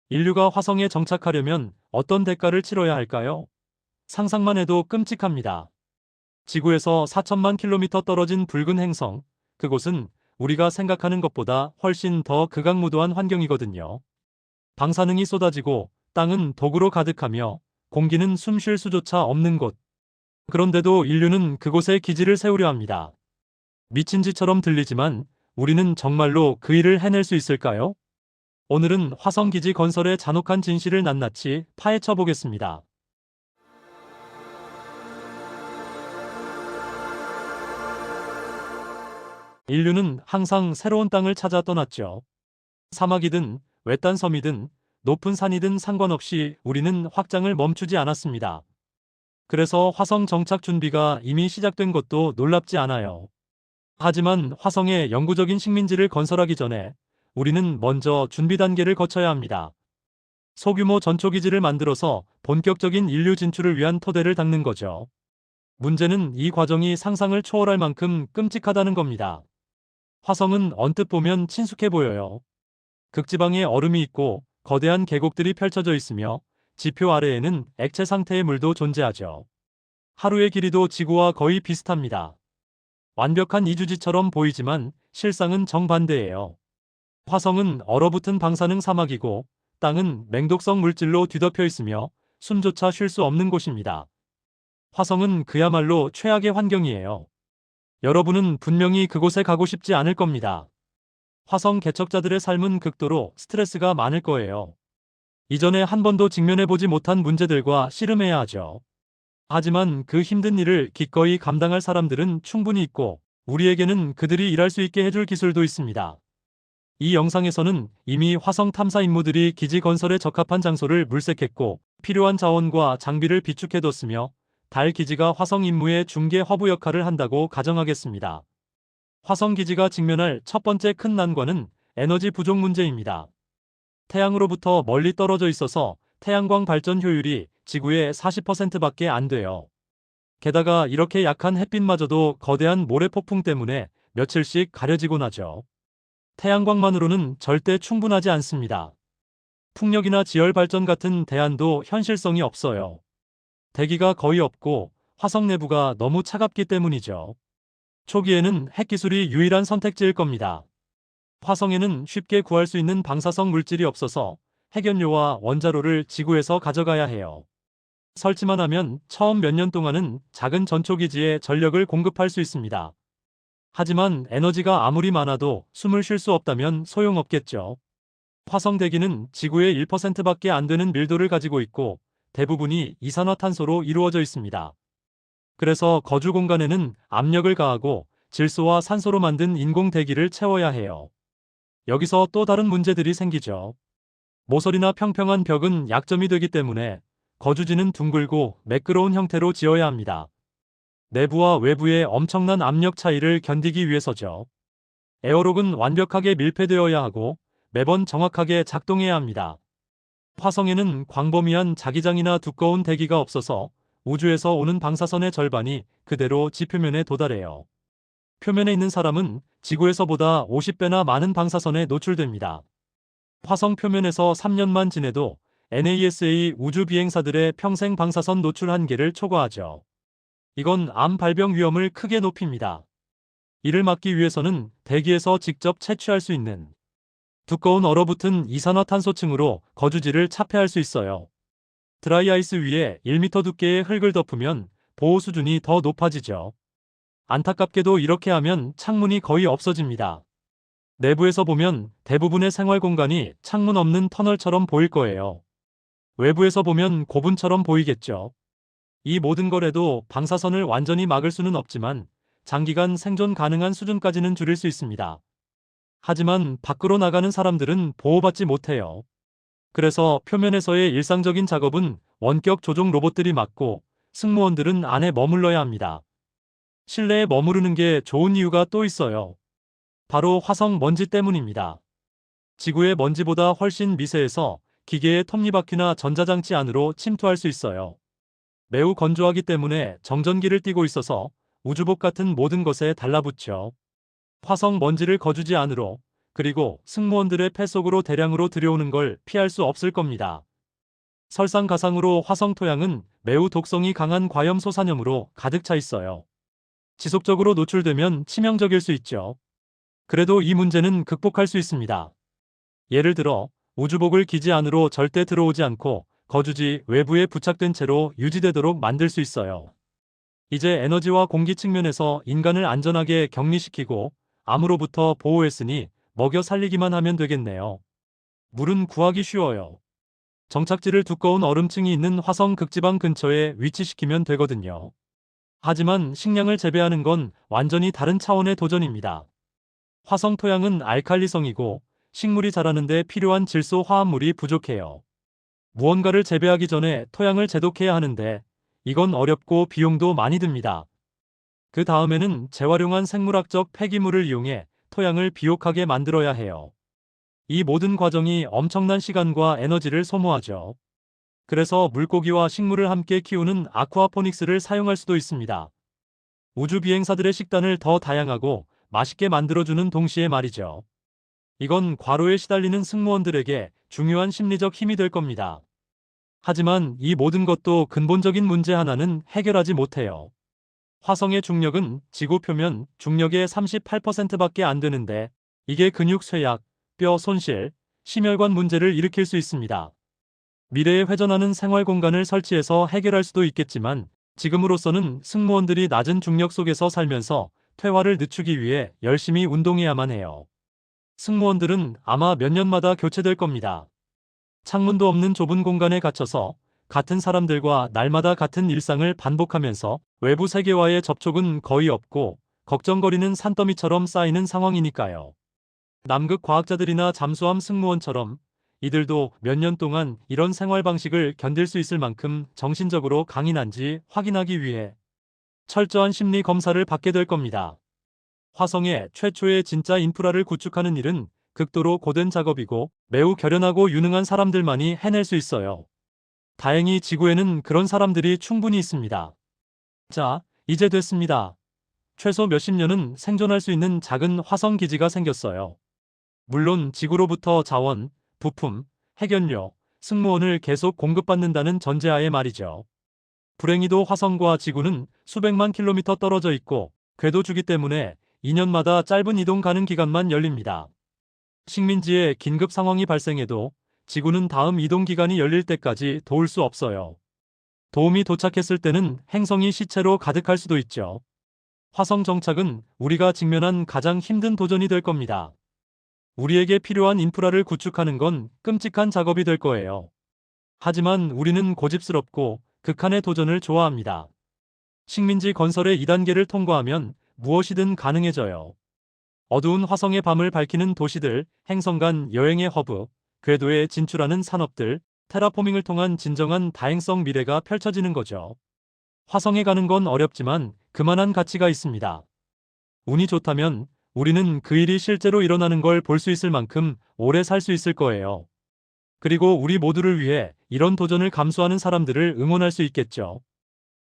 인류가 화성에 정착하려면 어떤 대가를 치러야 할까요? 상상만 해도 끔찍합니다. 지구에서 4천만 킬로미터 떨어진 붉은 행성, 그곳은 우리가 생각하는 것보다 훨씬 더 극악무도한 환경이거든요. 방사능이 쏟아지고 땅은 독으로 가득하며 공기는 숨쉴 수조차 없는 곳. 그런데도 인류는 그곳에 기지를 세우려 합니다. 미친 짓처럼 들리지만 우리는 정말로 그 일을 해낼 수 있을까요? 오늘은 화성기지 건설의 잔혹한 진실을 낱낱이 파헤쳐 보겠습니다. 인류는 항상 새로운 땅을 찾아 떠났죠. 사막이든 외딴 섬이든 높은 산이든 상관없이 우리는 확장을 멈추지 않았습니다. 그래서 화성 정착 준비가 이미 시작된 것도 놀랍지 않아요. 하지만 화성에 영구적인 식민지를 건설하기 전에 우리는 먼저 준비 단계를 거쳐야 합니다. 소규모 전초기지를 만들어서 본격적인 인류 진출을 위한 토대를 닦는 거죠. 문제는 이 과정이 상상을 초월할 만큼 끔찍하다는 겁니다. 화성은 언뜻 보면 친숙해 보여요. 극지방에 얼음이 있고 거대한 계곡들이 펼쳐져 있으며 지표 아래에는 액체 상태의 물도 존재하죠. 하루의 길이도 지구와 거의 비슷합니다. 완벽한 이주지처럼 보이지만 실상은 정반대예요. 화성은 얼어붙은 방사능 사막이고 땅은 맹독성 물질로 뒤덮여 있으며 숨조차 쉴 수 없는 곳입니다. 화성은 그야말로 최악의 환경이에요. 여러분은 분명히 그곳에 가고 싶지 않을 겁니다. 화성 개척자들의 삶은 극도로 스트레스가 많을 거예요. 이전에 한 번도 직면해보지 못한 문제들과 씨름해야 하죠. 하지만 그 힘든 일을 기꺼이 감당할 사람들은 충분히 있고 우리에게는 그들이 일할 수 있게 해줄 기술도 있습니다. 이 영상에서는 이미 화성 탐사 임무들이 기지 건설에 적합한 장소를 물색했고 필요한 자원과 장비를 비축해뒀으며 달 기지가 화성 임무의 중개 허브 역할을 한다고 가정하겠습니다. 화성 기지가 직면할 첫 번째 큰 난관은 에너지 부족 문제입니다. 태양으로부터 멀리 떨어져 있어서 태양광 발전 효율이 지구의 40%밖에 안 돼요. 게다가 이렇게 약한 햇빛마저도 거대한 모래폭풍 때문에 며칠씩 가려지곤 하죠. 태양광만으로는 절대 충분하지 않습니다. 풍력이나 지열 발전 같은 대안도 현실성이 없어요. 대기가 거의 없고 화성 내부가 너무 차갑기 때문이죠. 초기에는 핵기술이 유일한 선택지일 겁니다. 화성에는 쉽게 구할 수 있는 방사성 물질이 없어서 핵연료와 원자로를 지구에서 가져가야 해요. 설치만 하면 처음 몇 년 동안은 작은 전초기지에 전력을 공급할 수 있습니다. 하지만 에너지가 아무리 많아도 숨을 쉴 수 없다면 소용없겠죠. 화성 대기는 지구의 1%밖에 안 되는 밀도를 가지고 있고 대부분이 이산화탄소로 이루어져 있습니다. 그래서 거주 공간에는 압력을 가하고 질소와 산소로 만든 인공 대기를 채워야 해요. 여기서 또 다른 문제들이 생기죠. 모서리나 평평한 벽은 약점이 되기 때문에 거주지는 둥글고 매끄러운 형태로 지어야 합니다. 내부와 외부의 엄청난 압력 차이를 견디기 위해서죠. 에어록은 완벽하게 밀폐되어야 하고 매번 정확하게 작동해야 합니다. 화성에는 광범위한 자기장이나 두꺼운 대기가 없어서 우주에서 오는 방사선의 절반이 그대로 지표면에 도달해요. 표면에 있는 사람은 지구에서보다 50배나 많은 방사선에 노출됩니다. 화성 표면에서 3년만 지내도 NASA 우주 비행사들의 평생 방사선 노출 한계를 초과하죠. 이건 암 발병 위험을 크게 높입니다. 이를 막기 위해서는 대기에서 직접 채취할 수 있는 두꺼운 얼어붙은 이산화탄소층으로 거주지를 차폐할 수 있어요. 드라이아이스 위에 1m 두께의 흙을 덮으면 보호 수준이 더 높아지죠. 안타깝게도 이렇게 하면 창문이 거의 없어집니다. 내부에서 보면 대부분의 생활 공간이 창문 없는 터널처럼 보일 거예요. 외부에서 보면 고분처럼 보이겠죠. 이 모든 거래도 방사선을 완전히 막을 수는 없지만 장기간 생존 가능한 수준까지는 줄일 수 있습니다. 하지만 밖으로 나가는 사람들은 보호받지 못해요. 그래서 표면에서의 일상적인 작업은 원격 조종 로봇들이 맡고 승무원들은 안에 머물러야 합니다. 실내에 머무르는 게 좋은 이유가 또 있어요. 바로 화성 먼지 때문입니다. 지구의 먼지보다 훨씬 미세해서 기계의 톱니바퀴나 전자장치 안으로 침투할 수 있어요. 매우 건조하기 때문에 정전기를 띠고 있어서 우주복 같은 모든 것에 달라붙죠. 화성 먼지를 거주지 안으로, 그리고 승무원들의 폐 속으로 대량으로 들여오는 걸 피할 수 없을 겁니다. 설상가상으로 화성 토양은 매우 독성이 강한 과염 소산염으로 가득 차 있어요. 지속적으로 노출되면 치명적일 수 있죠. 그래도 이 문제는 극복할 수 있습니다. 예를 들어 우주복을 기지 안으로 절대 들어오지 않고 거주지 외부에 부착된 채로 유지되도록 만들 수 있어요. 이제 에너지와 공기 측면에서 인간을 안전하게 격리시키고 암으로부터 보호했으니 먹여 살리기만 하면 되겠네요. 물은 구하기 쉬워요. 정착지를 두꺼운 얼음층이 있는 화성 극지방 근처에 위치시키면 되거든요. 하지만 식량을 재배하는 건 완전히 다른 차원의 도전입니다. 화성 토양은 알칼리성이고 식물이 자라는 데 필요한 질소 화합물이 부족해요. 무언가를 재배하기 전에 토양을 제독해야 하는데 이건 어렵고 비용도 많이 듭니다. 그 다음에는 재활용한 생물학적 폐기물을 이용해 토양을 비옥하게 만들어야 해요. 이 모든 과정이 엄청난 시간과 에너지를 소모하죠. 그래서 물고기와 식물을 함께 키우는 아쿠아포닉스를 사용할 수도 있습니다. 우주 비행사들의 식단을 더 다양하고 맛있게 만들어주는 동시에 말이죠. 이건 과로에 시달리는 승무원들에게 중요한 심리적 힘이 될 겁니다. 하지만 이 모든 것도 근본적인 문제 하나는 해결하지 못해요. 화성의 중력은 지구 표면 중력의 38%밖에 안 되는데 이게 근육 쇠약, 뼈 손실, 심혈관 문제를 일으킬 수 있습니다. 미래에 회전하는 생활 공간을 설치해서 해결할 수도 있겠지만 지금으로서는 승무원들이 낮은 중력 속에서 살면서 퇴화를 늦추기 위해 열심히 운동해야만 해요. 승무원들은 아마 몇 년마다 교체될 겁니다. 창문도 없는 좁은 공간에 갇혀서 같은 사람들과 날마다 같은 일상을 반복하면서 외부 세계와의 접촉은 거의 없고 걱정거리는 산더미처럼 쌓이는 상황이니까요. 남극 과학자들이나 잠수함 승무원처럼 이들도 몇 년 동안 이런 생활 방식을 견딜 수 있을 만큼 정신적으로 강인한지 확인하기 위해 철저한 심리 검사를 받게 될 겁니다. 화성에 최초의 진짜 인프라를 구축하는 일은 극도로 고된 작업이고 매우 결연하고 유능한 사람들만이 해낼 수 있어요. 다행히 지구에는 그런 사람들이 충분히 있습니다. 자, 이제 됐습니다. 최소 몇십 년은 생존할 수 있는 작은 화성 기지가 생겼어요. 물론 지구로부터 자원, 부품, 핵연료, 승무원을 계속 공급받는다는 전제하에 말이죠. 불행히도 화성과 지구는 수백만 킬로미터 떨어져 있고 궤도주기 때문에 2년마다 짧은 이동 가능 기간만 열립니다. 식민지에 긴급 상황이 발생해도 지구는 다음 이동 기간이 열릴 때까지 도울 수 없어요. 도움이 도착했을 때는 행성이 시체로 가득할 수도 있죠. 화성 정착은 우리가 직면한 가장 힘든 도전이 될 겁니다. 우리에게 필요한 인프라를 구축하는 건 끔찍한 작업이 될 거예요. 하지만 우리는 고집스럽고 극한의 도전을 좋아합니다. 식민지 건설의 2단계를 통과하면 무엇이든 가능해져요. 어두운 화성의 밤을 밝히는 도시들, 행성 간 여행의 허브, 궤도에 진출하는 산업들, 테라포밍을 통한 진정한 다행성 미래가 펼쳐지는 거죠. 화성에 가는 건 어렵지만 그만한 가치가 있습니다. 운이 좋다면 우리는 그 일이 실제로 일어나는 걸 볼 수 있을 만큼 오래 살 수 있을 거예요. 그리고 우리 모두를 위해 이런 도전을 감수하는 사람들을 응원할 수 있겠죠.